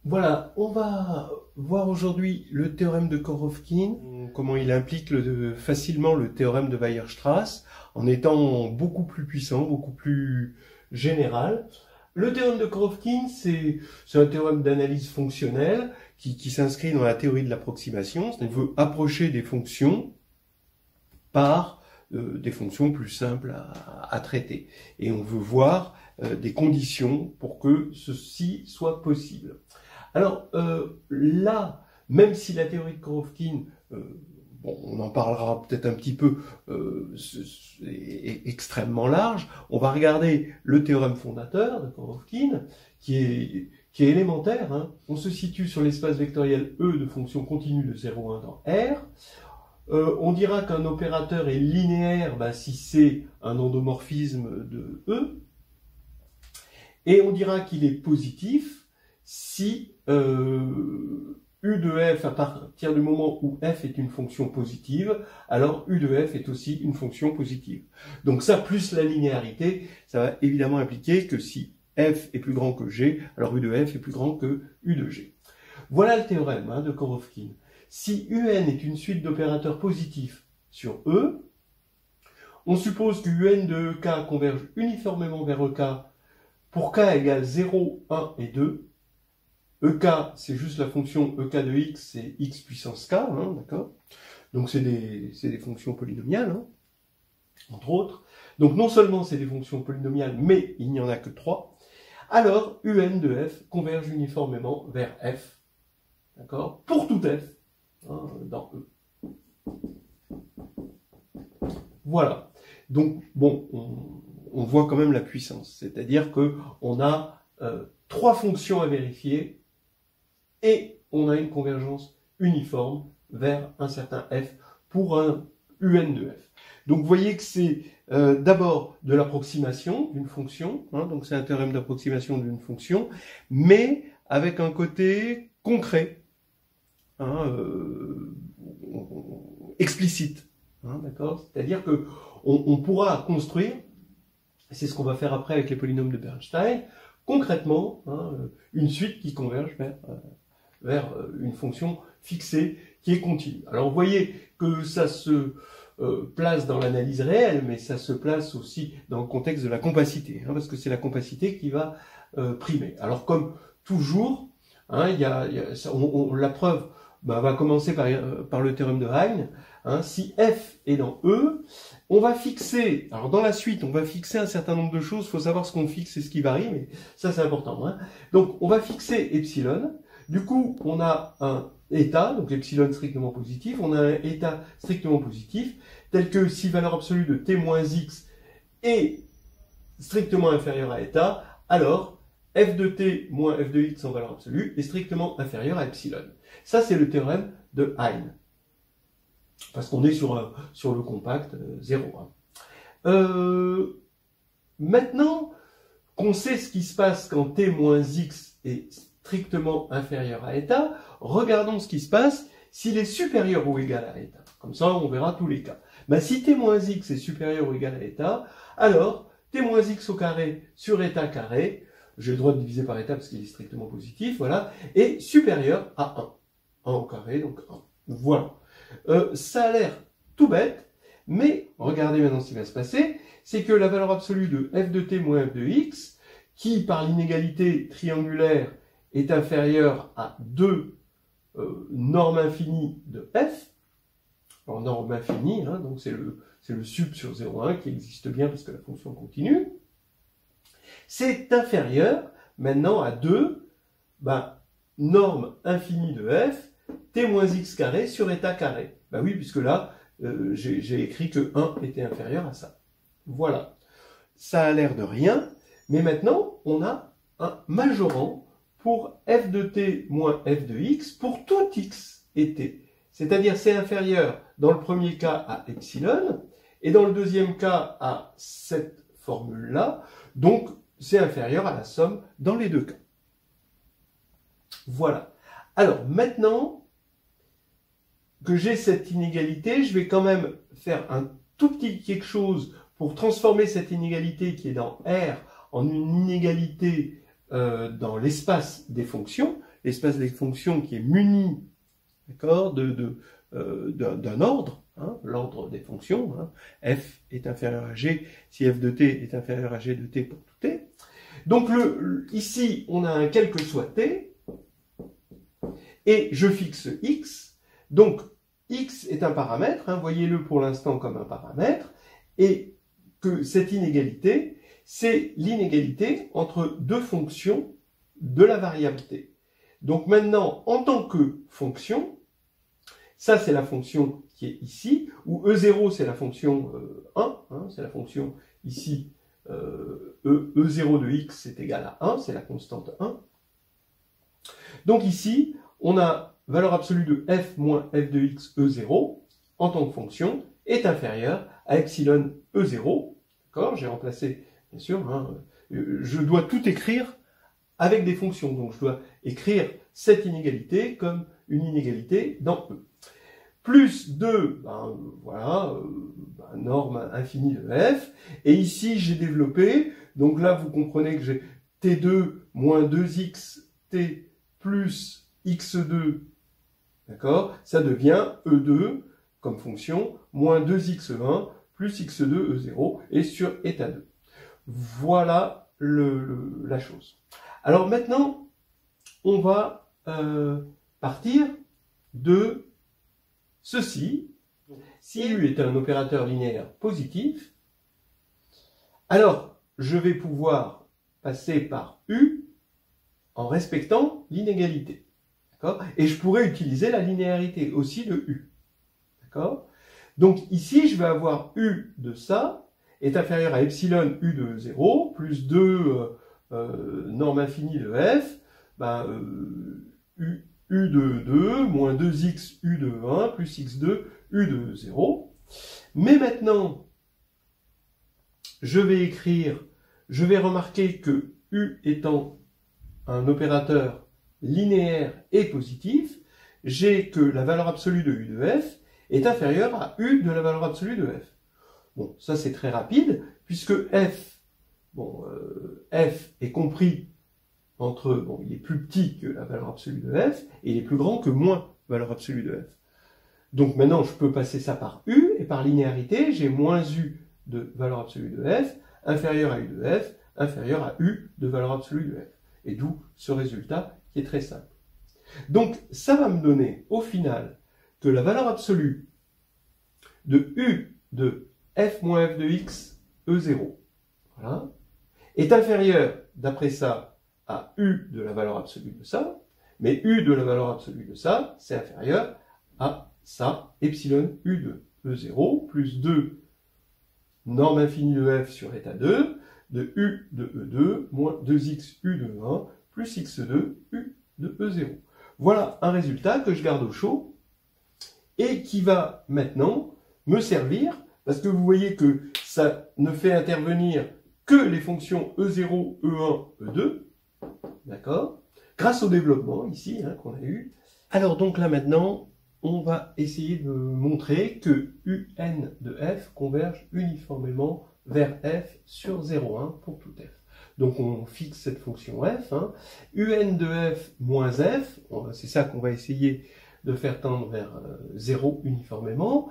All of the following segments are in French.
Voilà, on va voir aujourd'hui le théorème de Korovkin, comment il implique facilement le théorème de Weierstrass, en étant beaucoup plus puissant, beaucoup plus général. Le théorème de Korovkin, c'est un théorème d'analyse fonctionnelle qui s'inscrit dans la théorie de l'approximation. On veut approcher des fonctions par des fonctions plus simples à traiter. Et on veut voir des conditions pour que ceci soit possible. Alors là, même si la théorie de Korovkin, bon, on en parlera peut-être un petit peu, est extrêmement large, on va regarder le théorème fondateur de Korovkin, qui est élémentaire. Hein. On se situe sur l'espace vectoriel E de fonction continue de 0, 1 dans R. On dira qu'un opérateur est linéaire si c'est un endomorphisme de E. Et on dira qu'il est positif si U de f, à partir du moment où f est une fonction positive, alors U de f est aussi une fonction positive. Donc ça, plus la linéarité, ça va évidemment impliquer que si f est plus grand que g, alors U de f est plus grand que U de g. Voilà le théorème de Korovkin. Si UN est une suite d'opérateurs positifs sur E, on suppose que UN de EK converge uniformément vers EK pour K égale 0, 1 et 2. EK, c'est juste la fonction EK de X, c'est X puissance K, d'accord? Donc c'est des fonctions polynomiales, entre autres. Donc non seulement c'est des fonctions polynomiales, mais il n'y en a que 3. Alors, UN de F converge uniformément vers F, d'accord? Pour tout F, dans E. Voilà. Donc, bon, on voit quand même la puissance. C'est-à-dire qu'on a 3 fonctions à vérifier et on a une convergence uniforme vers un certain f pour un UN de f. Donc vous voyez que c'est d'abord de l'approximation d'une fonction, donc c'est un théorème d'approximation d'une fonction, mais avec un côté concret, explicite, d'accord? C'est-à-dire que on pourra construire, c'est ce qu'on va faire après avec les polynômes de Bernstein, concrètement, une suite qui converge vers une fonction fixée qui est continue. Alors vous voyez que ça se place dans l'analyse réelle, mais ça se place aussi dans le contexte de la compacité, parce que c'est la compacité qui va primer. Alors comme toujours, la preuve va commencer par le théorème de Hein. Si f est dans E, on va fixer, alors dans la suite, on va fixer un certain nombre de choses, il faut savoir ce qu'on fixe et ce qui varie, mais ça c'est important. Donc on va fixer epsilon, du coup on a un état, donc epsilon strictement positif, on a un état strictement positif, tel que si valeur absolue de t moins x est strictement inférieure à état, alors f de t moins f de x en valeur absolue est strictement inférieur à epsilon. Ça c'est le théorème de Hein. Parce qu'on est sur le compact 0. Maintenant qu'on sait ce qui se passe quand t moins x est strictement inférieur à état, regardons ce qui se passe s'il est supérieur ou égal à état. Comme ça, on verra tous les cas. Si t moins x est supérieur ou égal à état, alors t moins x au carré sur état carré, j'ai le droit de diviser par état parce qu'il est strictement positif, voilà, est supérieur à 1. 1 au carré, donc 1. Voilà. Ça a l'air tout bête, mais regardez maintenant ce qui va se passer, c'est que la valeur absolue de f de t moins f de x, qui par l'inégalité triangulaire est inférieure à 2 normes infinies de f, en norme infinie, donc c'est le sup sur 0,1 qui existe bien parce que la fonction continue, c'est inférieur maintenant à 2 norme infinie de f, t moins x carré sur état carré. Oui, puisque là, j'ai écrit que 1 était inférieur à ça. Voilà. Ça a l'air de rien, mais maintenant, on a un majorant pour f de t moins f de x pour tout x et t. C'est-à-dire c'est inférieur dans le premier cas à epsilon, et dans le deuxième cas à cette formule-là, donc c'est inférieur à la somme dans les deux cas. Voilà. Alors maintenant que j'ai cette inégalité, je vais quand même faire un tout petit quelque chose pour transformer cette inégalité qui est dans R en une inégalité dans l'espace des fonctions. l'espace des fonctions qui est muni, d'accord, d'un ordre, hein, l'ordre des fonctions, hein, f est inférieur à g si f de t est inférieur à g de t pour tout t. Donc ici, on a un quel que soit t, et je fixe x. Donc, x est un paramètre, hein, voyez-le pour l'instant comme un paramètre, et que cette inégalité, c'est l'inégalité entre deux fonctions de la variable t. Donc maintenant, en tant que fonction, ça c'est la fonction qui est ici, où E0 c'est la fonction 1, hein, c'est la fonction ici, E0 de x c'est égal à 1, c'est la constante 1. Donc ici, on a valeur absolue de f moins f de x E0, en tant que fonction, est inférieure à epsilon E0. D'accord ? J'ai remplacé, bien sûr, hein, je dois tout écrire avec des fonctions. Donc je dois écrire cette inégalité comme une inégalité dans E. Plus 2, ben, voilà, norme infinie de f. Et ici, j'ai développé, donc là, vous comprenez que j'ai t2 moins 2x t plus x2, d'accord? Ça devient E2 comme fonction, moins 2x1 plus x2 E0, et sur état 2. Voilà la chose. Alors maintenant, on va partir de ceci. Si U est un opérateur linéaire positif, alors je vais pouvoir passer par U en respectant l'inégalité. Et je pourrais utiliser la linéarité aussi de U. D'accord? Donc ici, je vais avoir U de ça est inférieur à epsilon U de 0 plus 2 norme infinie de f, ben, U de 2 moins 2x U de 1 plus x2 U de 0. Mais maintenant, je vais remarquer que U étant un opérateur linéaire et positif, j'ai que la valeur absolue de U de f est inférieure à U de la valeur absolue de f. Bon, ça c'est très rapide, puisque f, bon, f est compris entre, bon, il est plus petit que la valeur absolue de f, et il est plus grand que moins valeur absolue de f. Donc maintenant, je peux passer ça par U, et par linéarité, j'ai moins U de valeur absolue de f, inférieur à U de f, inférieur à U de valeur absolue de f. Et d'où ce résultat qui est très simple. Donc, ça va me donner, au final, que la valeur absolue de U de f moins f de x, E0, voilà, est inférieure, d'après ça, à U de la valeur absolue de ça, mais U de la valeur absolue de ça, c'est inférieur à ça, epsilon U de E0, plus 2 norme infinie de f sur état 2, de U de E2, moins 2x U de 1, plus x2 U de E0. Voilà un résultat que je garde au chaud, et qui va maintenant me servir, parce que vous voyez que ça ne fait intervenir que les fonctions E0, E1, E2, d'accord, grâce au développement ici hein, qu'on a eu. Alors donc là maintenant, on va essayer de montrer que UN de f converge uniformément vers f sur 0,1 pour tout f. Donc on fixe cette fonction f, hein. UN de f moins f, c'est ça qu'on va essayer de faire tendre vers 0 uniformément.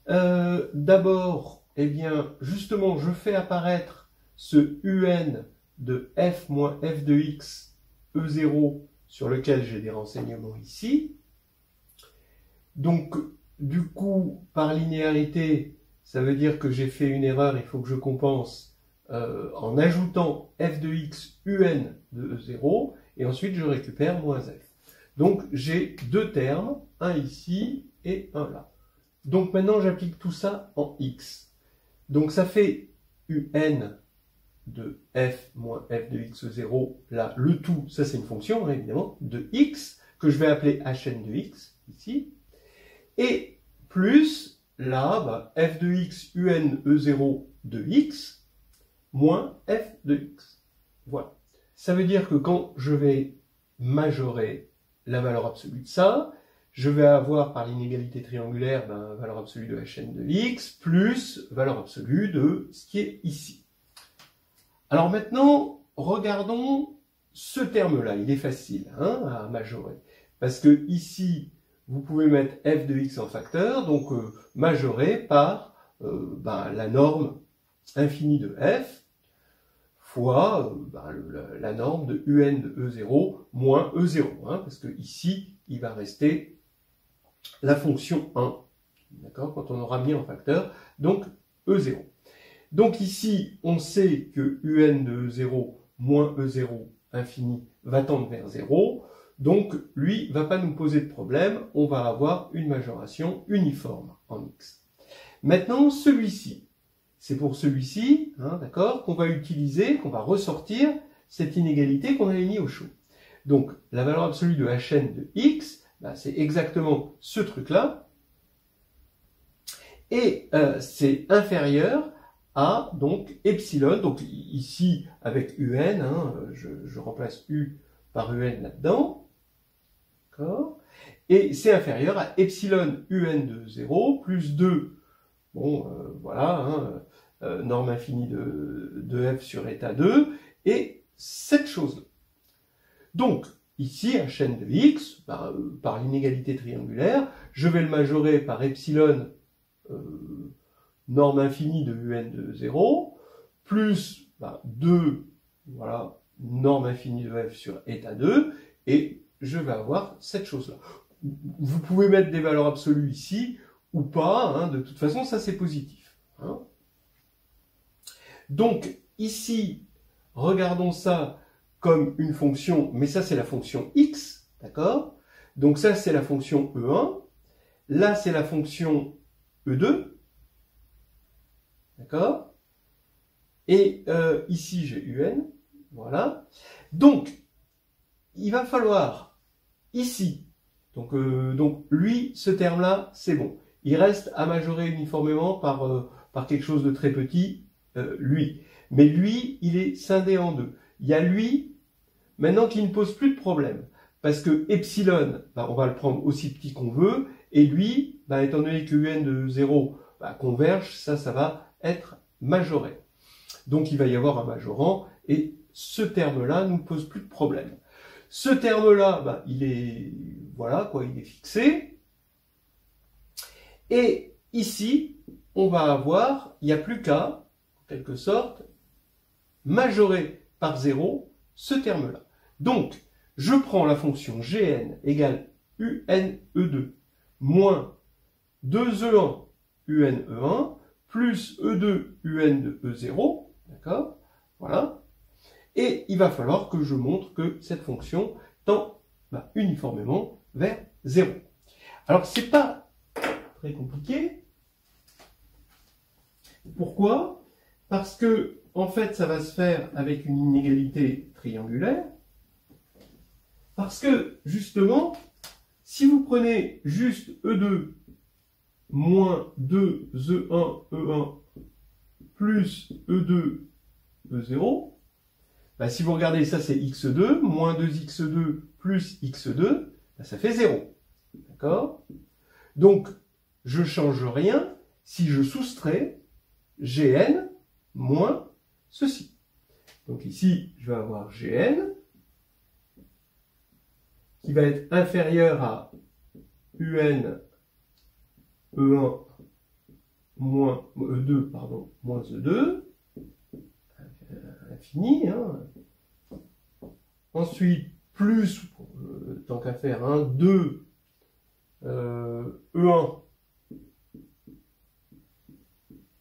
D'abord, eh bien, justement, je fais apparaître ce UN de f moins f de x E0 sur lequel j'ai des renseignements ici. Donc, du coup, par linéarité, ça veut dire que j'ai fait une erreur, il faut que je compense en ajoutant f de x UN de E0, et ensuite je récupère moins f. Donc, j'ai deux termes, un ici et un là. Donc maintenant, j'applique tout ça en x. Donc ça fait UN de f moins f de x 0, là, le tout, ça c'est une fonction, hein, évidemment, de x, que je vais appeler hn de x, ici, et plus, là, bah, f de x un E0 de x, moins f de x. Voilà. Ça veut dire que quand je vais majorer la valeur absolue de ça, je vais avoir par l'inégalité triangulaire ben, valeur absolue de hn de x plus valeur absolue de ce qui est ici. Alors maintenant, regardons ce terme-là, il est facile hein, à majorer. Parce que ici, vous pouvez mettre f de x en facteur, donc majoré par la norme infinie de f fois la norme de un de E0 moins E0. Hein, parce que ici, il va rester la fonction 1. D'accord, quand on aura mis en facteur, donc E0. Donc ici, on sait que un de E0 moins E0 infini va tendre vers 0. Donc, lui, va pas nous poser de problème. On va avoir une majoration uniforme en x. Maintenant, celui-ci. C'est pour celui-ci, hein, d'accord, qu'on va utiliser, qu'on va ressortir cette inégalité qu'on avait mis au chaud. Donc, la valeur absolue de hn de x, c'est exactement ce truc-là. Et c'est inférieur à donc epsilon. Donc ici avec un, hein, je remplace u par un là-dedans. D'accord. Et c'est inférieur à epsilon un de 0 plus 2. Bon, voilà, hein, norme infinie de f sur état 2. Et cette chose-là. Donc, ici, hn de x, par l'inégalité triangulaire, je vais le majorer par epsilon norme infinie de un de 0, plus 2, voilà, norme infinie de f sur état 2, et je vais avoir cette chose-là. Vous pouvez mettre des valeurs absolues ici, ou pas, hein, de toute façon, ça c'est positif. Hein. Donc, ici, regardons ça comme une fonction, mais ça c'est la fonction x, d'accord? Donc ça c'est la fonction E1, là c'est la fonction E2, d'accord? Et ici j'ai un, voilà. Donc, il va falloir, ici, donc lui, ce terme-là, c'est bon. Il reste à majorer uniformément par quelque chose de très petit, lui. Mais lui, il est scindé en deux. Il y a lui, maintenant, qui ne pose plus de problème. Parce que epsilon, on va le prendre aussi petit qu'on veut, et lui, étant donné que un de 0 converge, ça va être majoré. Donc il va y avoir un majorant, et ce terme-là ne nous pose plus de problème. Ce terme-là, il est, voilà, quoi, il est fixé. Et ici, on va avoir, il n'y a plus qu'à, en quelque sorte, majorer par 0 ce terme-là. Donc, je prends la fonction gn égale un-e2 moins 2e1 un-e1 plus e2 un de e0, d'accord? Voilà. Et il va falloir que je montre que cette fonction tend uniformément vers 0. Alors, c'est pas très compliqué. Pourquoi? Parce que, en fait, ça va se faire avec une inégalité triangulaire. Parce que, justement, si vous prenez juste E2 moins 2 E1 E1 plus E2 E0, si vous regardez ça, c'est x2, moins 2x2 plus x2, ça fait 0. D'accord? Donc, je ne change rien si je soustrais gn moins ceci. Donc ici, je vais avoir gn qui va être inférieur à un E1 moins E2, pardon, moins E2, infini. Hein. Ensuite, plus, tant qu'à faire, 2 E1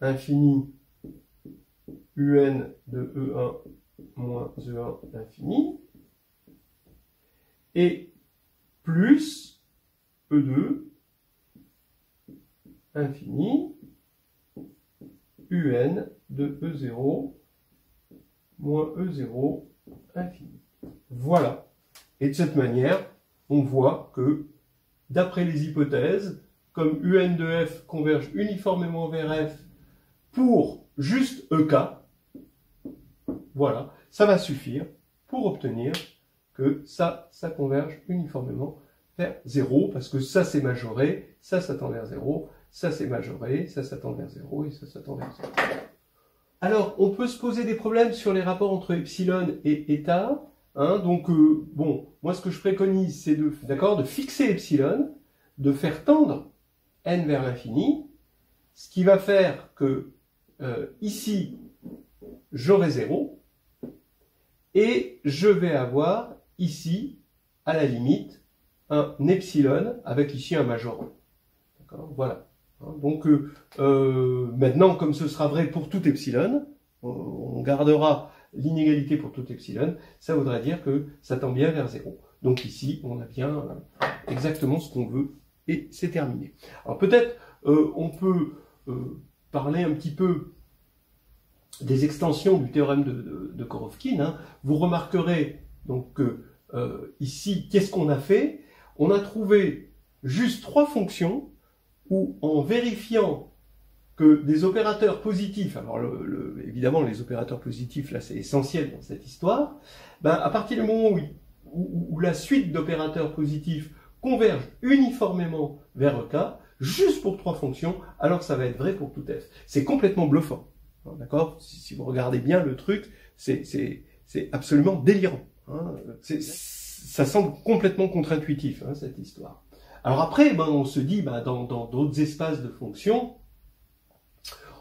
infini un de E1 moins E1 infini, et plus E2 infini un de E0 moins E0 infini. Voilà. Et de cette manière, on voit que, d'après les hypothèses, comme un de f converge uniformément vers f pour juste EK, voilà, ça va suffire pour obtenir que ça converge uniformément vers 0, parce que ça c'est majoré, ça tend vers 0, ça c'est majoré, ça tend vers 0, et ça tend vers 0. Alors, on peut se poser des problèmes sur les rapports entre epsilon et eta. Hein, donc, bon, moi ce que je préconise, c'est de fixer epsilon, de faire tendre n vers l'infini, ce qui va faire que ici, j'aurai 0, et je vais avoir ici, à la limite, un epsilon avec ici un majorant. D'accord, voilà. Donc maintenant, comme ce sera vrai pour tout epsilon, on gardera l'inégalité pour tout epsilon, ça voudrait dire que ça tend bien vers 0. Donc ici, on a bien exactement ce qu'on veut, et c'est terminé. Alors peut-être on peut parler un petit peu des extensions du théorème de Korovkin. Hein. Vous remarquerez donc que ici, qu'est-ce qu'on a fait? On a trouvé juste 3 fonctions où, en vérifiant que des opérateurs positifs, alors évidemment les opérateurs positifs, là c'est essentiel dans cette histoire, ben, à partir du moment où la suite d'opérateurs positifs converge uniformément vers EK, juste pour 3 fonctions, alors ça va être vrai pour tout f. C'est complètement bluffant. D'accord? Si vous regardez bien le truc, c'est absolument délirant. Hein. Ça semble complètement contre-intuitif, hein, cette histoire. Alors après, ben, on se dit, ben, dans d'autres espaces de fonctions,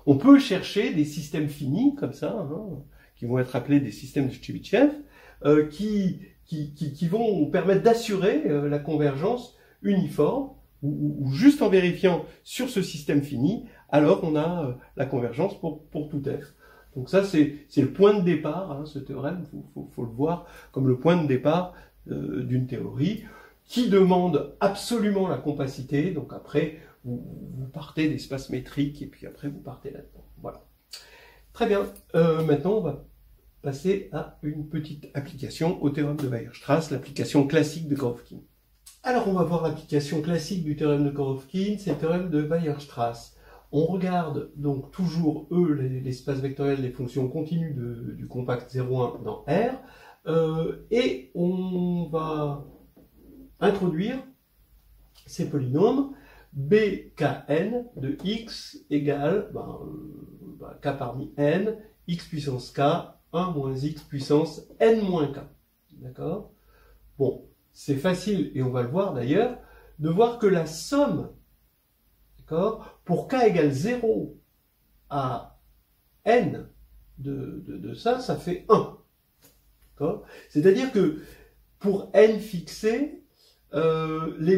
on peut chercher des systèmes finis, comme ça, hein, qui vont être appelés des systèmes de Chebyshev, qui vont permettre d'assurer la convergence uniforme, ou juste en vérifiant sur ce système fini, alors on a la convergence pour tout f. Donc ça, c'est le point de départ, hein, ce théorème, faut le voir comme le point de départ d'une théorie qui demande absolument la compacité. Donc après, vous partez d'espace métrique et puis après vous partez là-dedans. Voilà. Très bien. Maintenant, on va passer à une petite application au théorème de Weierstrass, l'application classique de Korovkin. Alors, on va voir l'application classique du théorème de Korovkin, c'est le théorème de Weierstrass. On regarde donc toujours, l'espace vectoriel des fonctions continues du compact 0,1 dans R, et on va introduire ces polynômes bkn de x égale k parmi n, x puissance k, 1 moins x puissance n moins k. D'accord? Bon, c'est facile, et on va le voir d'ailleurs, de voir que la somme, d'accord, pour k égale 0 à n de ça, ça fait 1. D'accord? C'est-à-dire que pour n fixé, les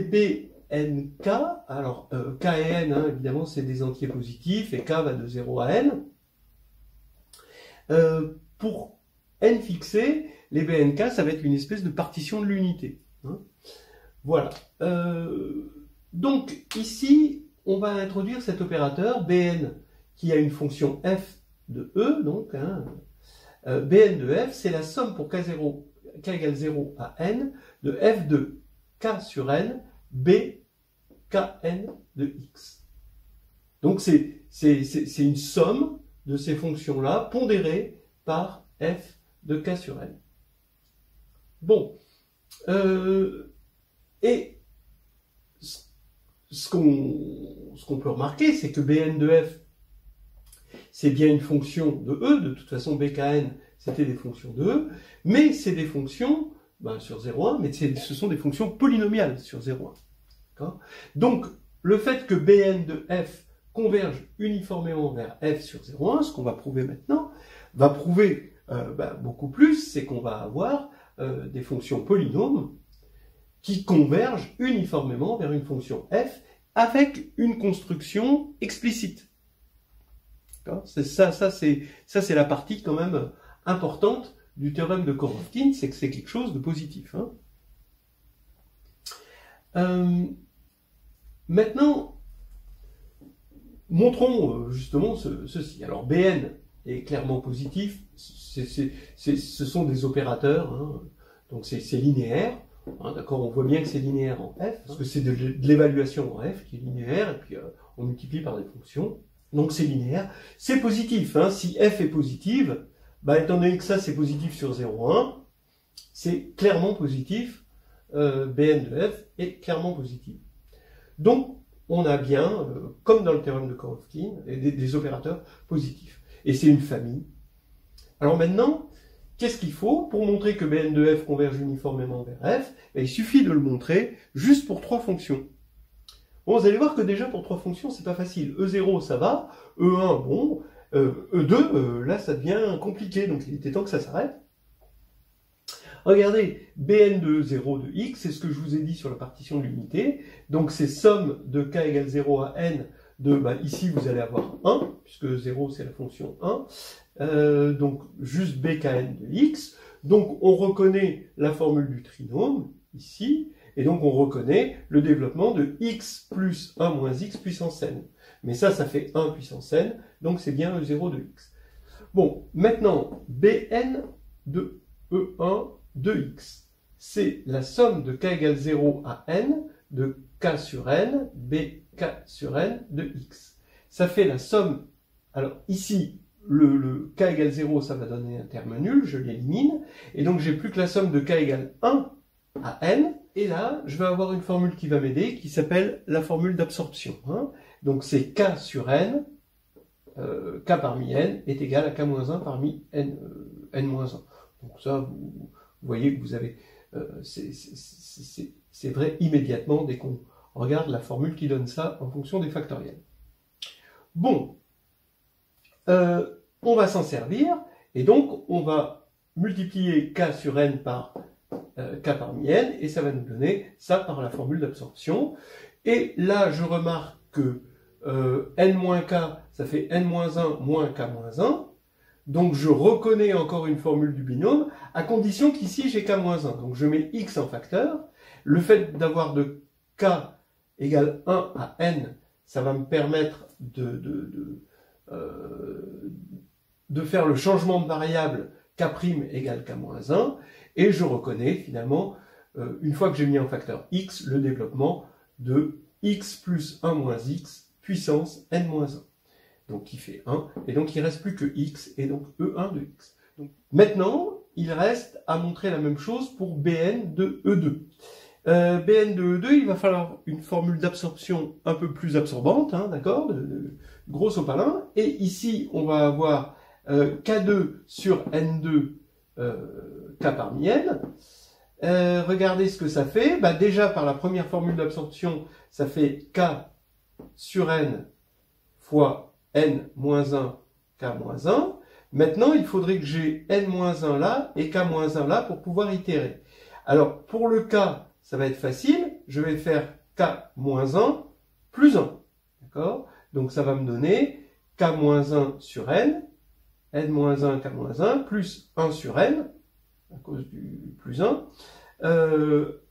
bnk, alors k et n, hein, évidemment, c'est des entiers positifs, et k va de 0 à n. Pour n fixé, les bnk, ça va être une espèce de partition de l'unité. Hein. Voilà. Donc, ici, on va introduire cet opérateur bn qui a une fonction f de e, donc, hein, bn de f, c'est la somme pour k égale 0 à n de f de k sur n, b kn de x. Donc, c'est une somme de ces fonctions-là pondérées par f de k sur n. Bon. Et ce qu'on peut remarquer, c'est que Bn de f, c'est bien une fonction de e, de toute façon Bkn, c'était des fonctions de e, mais c'est des fonctions sur 0,1, mais ce sont des fonctions polynomiales sur 0,1. Donc, le fait que Bn de f converge uniformément vers f sur 0,1, ce qu'on va prouver maintenant, va prouver beaucoup plus, c'est qu'on va avoir des fonctions polynômes qui convergent uniformément vers une fonction f avec une construction explicite. Ça c'est la partie quand même importante du théorème de Korovkin, c'est que c'est quelque chose de positif. Hein. Maintenant, montrons justement ceci. Alors Bn est clairement positif, ce sont des opérateurs, hein, donc c'est linéaire. Hein, d'accord, on voit bien que c'est linéaire en f, parce que c'est de l'évaluation en f qui est linéaire, et puis on multiplie par des fonctions. Donc c'est linéaire. C'est positif. Hein, si f est positive, étant donné que ça c'est positif sur 0,1, c'est clairement positif. Bn de f est clairement positif. Donc on a bien, comme dans le théorème de Korovkin, des opérateurs positifs. Et c'est une famille. Alors maintenant, qu'est-ce qu'il faut pour montrer que Bn de f converge uniformément vers f? Il suffit de le montrer juste pour 3 fonctions. Bon, vous allez voir que déjà pour 3 fonctions, c'est pas facile. E0, ça va. E1, bon. E2, là, ça devient compliqué, donc il était temps que ça s'arrête. Regardez, Bn de 0 de x, c'est ce que je vous ai dit sur la partition de l'unité. Donc c'est somme de k égale 0 à n de, ici vous allez avoir 1, puisque 0 c'est la fonction 1. Donc juste bkn de x. Donc on reconnaît la formule du trinôme, ici, et donc on reconnaît le développement de x plus 1 moins x puissance n. Mais ça fait 1 puissance n, donc c'est bien E0 de x. Bon, maintenant, Bn de E1 de x. C'est la somme de k égale 0 à n de k sur n, bk sur n de x. Ça fait la somme, alors ici, le k égale 0, ça va donner un terme nul, je l'élimine, et donc j'ai plus que la somme de k égale 1 à n, et là, je vais avoir une formule qui va m'aider, qui s'appelle la formule d'absorption. Donc c'est k sur n, k parmi n est égal à k-1 parmi n-1. Donc ça, vous voyez que vous avez... c'est vrai immédiatement dès qu'on regarde la formule qui donne ça en fonction des factoriels. Bon, on va s'en servir, et donc on va multiplier k sur n par k parmi n, et ça va nous donner ça par la formule d'absorption. Et là, je remarque que n-k, ça fait n-1 moins k-1. Donc je reconnais encore une formule du binôme, à condition qu'ici j'ai k-1. Donc je mets x en facteur. Le fait d'avoir de k égale 1 à n, ça va me permettre de faire le changement de variable k' égale k-1. Et je reconnais finalement, une fois que j'ai mis en facteur x, le développement de x plus 1 moins x puissance n-1. Donc qui fait 1, et donc il ne reste plus que x, et donc E1 de x. Donc, maintenant, il reste à montrer la même chose pour Bn de E2. Bn de E2, il va falloir une formule d'absorption un peu plus absorbante, d'accord, de gros sopalin, et ici on va avoir K2 sur N2 K parmi N. Regardez ce que ça fait. Déjà par la première formule d'absorption, ça fait K sur N fois n-1, k-1. Maintenant, il faudrait que j'ai n-1 là et k-1 là pour pouvoir itérer. Alors, pour le k, ça va être facile. Je vais faire k-1 plus 1. D'accord? Donc, ça va me donner k-1 sur n, n-1, k-1, plus 1 sur n, à cause du plus 1,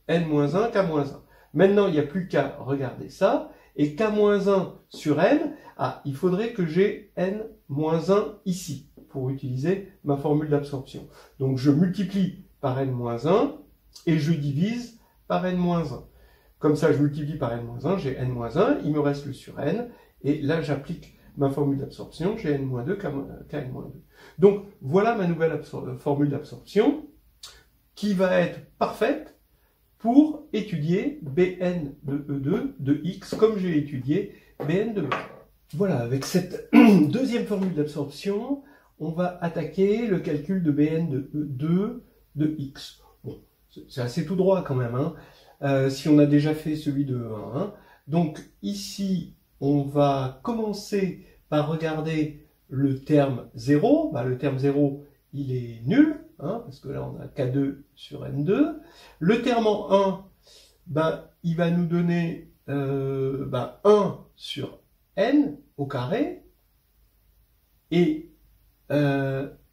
n-1, k-1. Maintenant, il n'y a plus qu'à regarder ça. Et k-1 sur n, il faudrait que j'ai n-1 ici, pour utiliser ma formule d'absorption. Donc je multiplie par n-1, et je divise par n-1. Comme ça, je multiplie par n-1, j'ai n-1, il me reste le sur n, et là j'applique ma formule d'absorption, j'ai n-2, kn-2. Donc voilà ma nouvelle formule d'absorption, qui va être parfaite pour étudier Bn de E2 de x comme j'ai étudié Bn de E2. Voilà, avec cette deuxième formule d'absorption, on va attaquer le calcul de Bn de E2 de x. Bon, c'est assez tout droit quand même, si on a déjà fait celui de E1. Donc ici, on va commencer par regarder le terme 0. Le terme 0, il est nul. Parce que là on a K2 sur N2. Le terme en 1, il va nous donner 1 sur N au carré et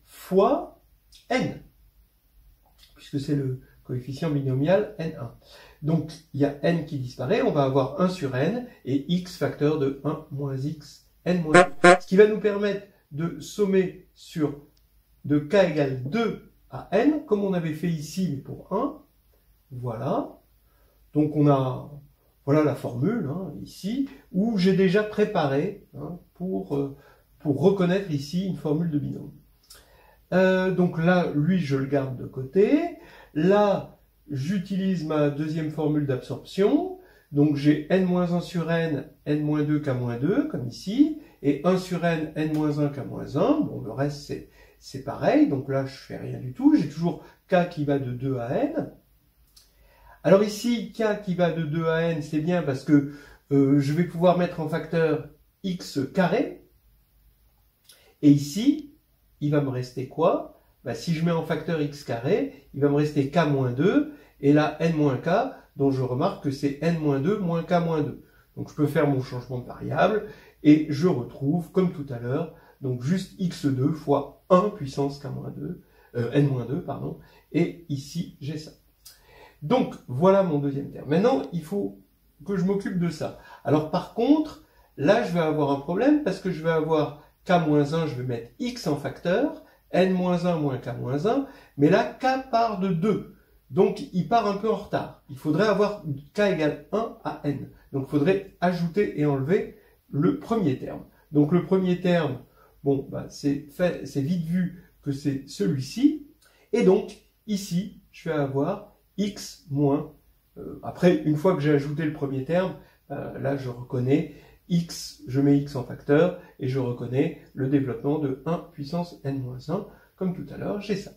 fois N, puisque c'est le coefficient binomial N1. Donc il y a N qui disparaît, on va avoir 1 sur N et X facteur de 1 moins X, N moins 1. Ce qui va nous permettre de sommer sur de K égale 2 à n, comme on avait fait ici, mais pour 1. Voilà. Donc on a, voilà la formule, ici, où j'ai déjà préparé pour reconnaître ici une formule de binôme. Donc là, lui, je le garde de côté. Là, j'utilise ma deuxième formule d'absorption. Donc j'ai n-1 sur n, n-2, k-2, comme ici, et 1 sur n, n-1, k-1. Bon, le reste, c'est pareil, donc là je fais rien du tout, j'ai toujours k qui va de 2 à n. Alors ici, k qui va de 2 à n, c'est bien parce que je vais pouvoir mettre en facteur x carré, et ici, il va me rester quoi? Bah, si je mets en facteur x carré, il va me rester k moins 2, et là n moins k, dont je remarque que c'est n moins 2 moins k moins 2. Donc je peux faire mon changement de variable, et je retrouve, comme tout à l'heure, donc juste x2 fois 1 puissance k-2, n-2, pardon, et ici j'ai ça. Donc voilà mon deuxième terme. Maintenant, il faut que je m'occupe de ça. Alors par contre, là je vais avoir un problème, parce que je vais avoir k-1, je vais mettre x en facteur, n-1 moins k-1, mais là k part de 2. Donc il part un peu en retard. Il faudrait avoir k égale 1 à n. Donc il faudrait ajouter et enlever le premier terme. Donc le premier terme, bon, bah, c'est vite vu que c'est celui-ci. Et donc ici, je vais avoir x moins, après une fois que j'ai ajouté le premier terme, là je reconnais x, je mets x en facteur, et je reconnais le développement de 1 puissance n-1, comme tout à l'heure, j'ai ça.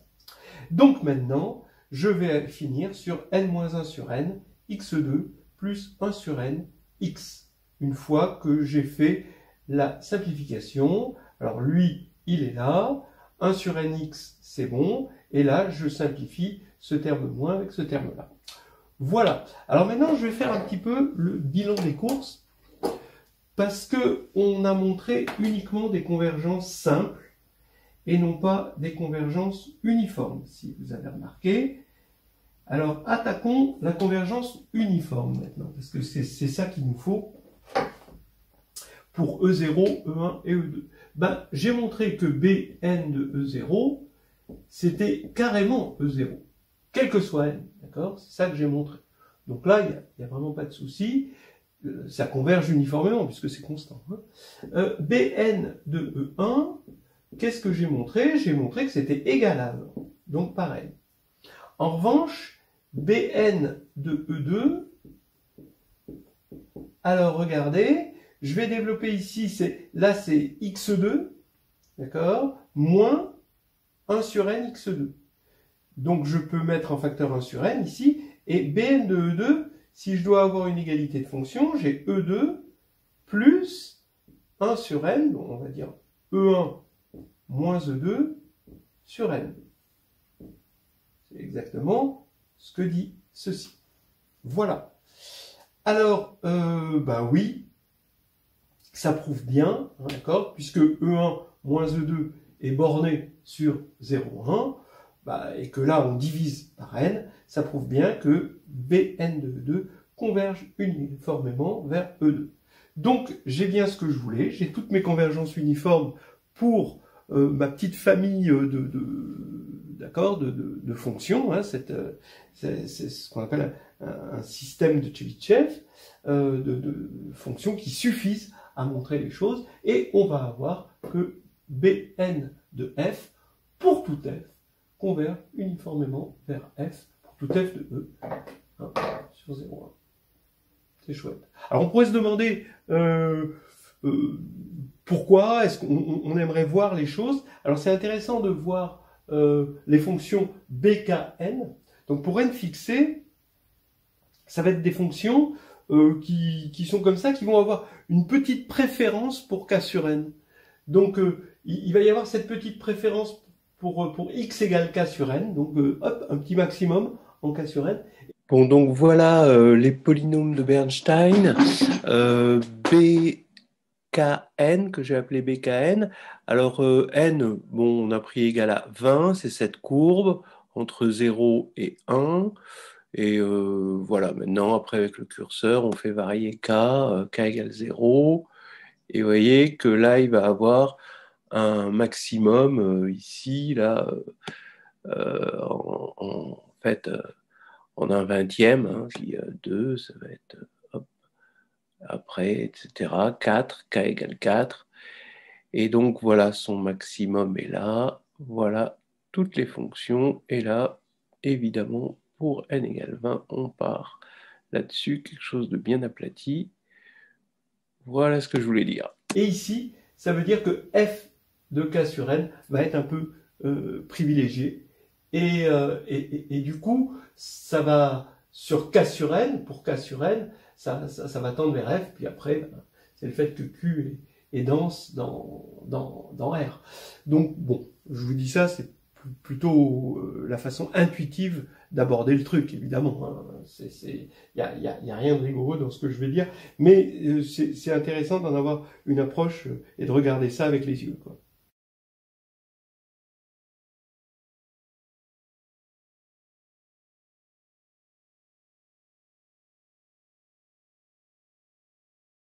Donc maintenant, je vais finir sur n-1 sur n, x2 plus 1 sur n, x. Une fois que j'ai fait la simplification, alors lui, il est là, 1 sur nx, c'est bon, et là, je simplifie ce terme moins avec ce terme-là. Voilà. Alors maintenant, je vais faire un petit peu le bilan des courses, parce que on a montré uniquement des convergences simples, et non pas des convergences uniformes, si vous avez remarqué. Alors, attaquons la convergence uniforme maintenant, parce que c'est ça qu'il nous faut pour E0, E1 et E2. Ben, j'ai montré que Bn de E0, c'était carrément E0, quel que soit n, d'accord? C'est ça que j'ai montré. Donc là, il n'y a vraiment pas de souci, ça converge uniformément, puisque c'est constant. Hein. Bn de E1, qu'est-ce que j'ai montré? J'ai montré que c'était égal à 1, donc pareil. En revanche, Bn de E2, alors regardez, je vais développer ici, là c'est x2, d'accord, moins 1 sur n x2. Donc je peux mettre en facteur 1 sur n ici, et Bn de E2, si je dois avoir une égalité de fonction, j'ai E2 plus 1 sur n, donc on va dire E1 moins E2 sur n. C'est exactement ce que dit ceci. Voilà. Alors, bah oui, ça prouve bien, hein, d'accord, puisque E1 moins E2 est borné sur 0,1, bah, et que là on divise par n, ça prouve bien que Bn de E2 converge uniformément vers E2. Donc j'ai bien ce que je voulais, j'ai toutes mes convergences uniformes pour ma petite famille de fonctions, hein, c'est ce qu'on appelle un système de Chebyshev, de fonctions qui suffisent à montrer les choses, et on va avoir que Bn de f, pour tout f, converge uniformément vers f, pour tout f de E, hein, sur 0,1. C'est chouette. Alors on pourrait se demander pourquoi est-ce qu'on aimerait voir les choses. Alors c'est intéressant de voir les fonctions bkn. Donc pour n fixé, ça va être des fonctions qui sont comme ça, qui vont avoir une petite préférence pour k sur n. Donc il va y avoir cette petite préférence pour x égale k sur n. Donc hop, un petit maximum en k sur n. Bon, donc voilà les polynômes de Bernstein. Bkn, que j'ai appelé Bkn. Alors, n, bon, on a pris égal à 20, c'est cette courbe entre 0 et 1. Et voilà, maintenant, après, avec le curseur, on fait varier k, k égale 0. Et vous voyez que là, il va avoir un maximum ici, là, en fait, en un vingtième, hein, s'il y a 2, ça va être, hop, après, etc. 4, k égale 4. Et donc, voilà, son maximum est là. Voilà toutes les fonctions. Et là, évidemment, pour n égale 20, on part là-dessus, quelque chose de bien aplati. Voilà ce que je voulais dire. Et ici, ça veut dire que f de k sur n va être un peu privilégié. Et du coup, ça va sur K sur N, pour K sur N, ça va tendre vers F, puis après, ben, c'est le fait que Q est dense dans R. Donc bon, je vous dis ça, c'est plutôt la façon intuitive d'aborder le truc, évidemment. Il y a rien de rigoureux dans ce que je vais dire, mais c'est intéressant d'en avoir une approche et de regarder ça avec les yeux, quoi.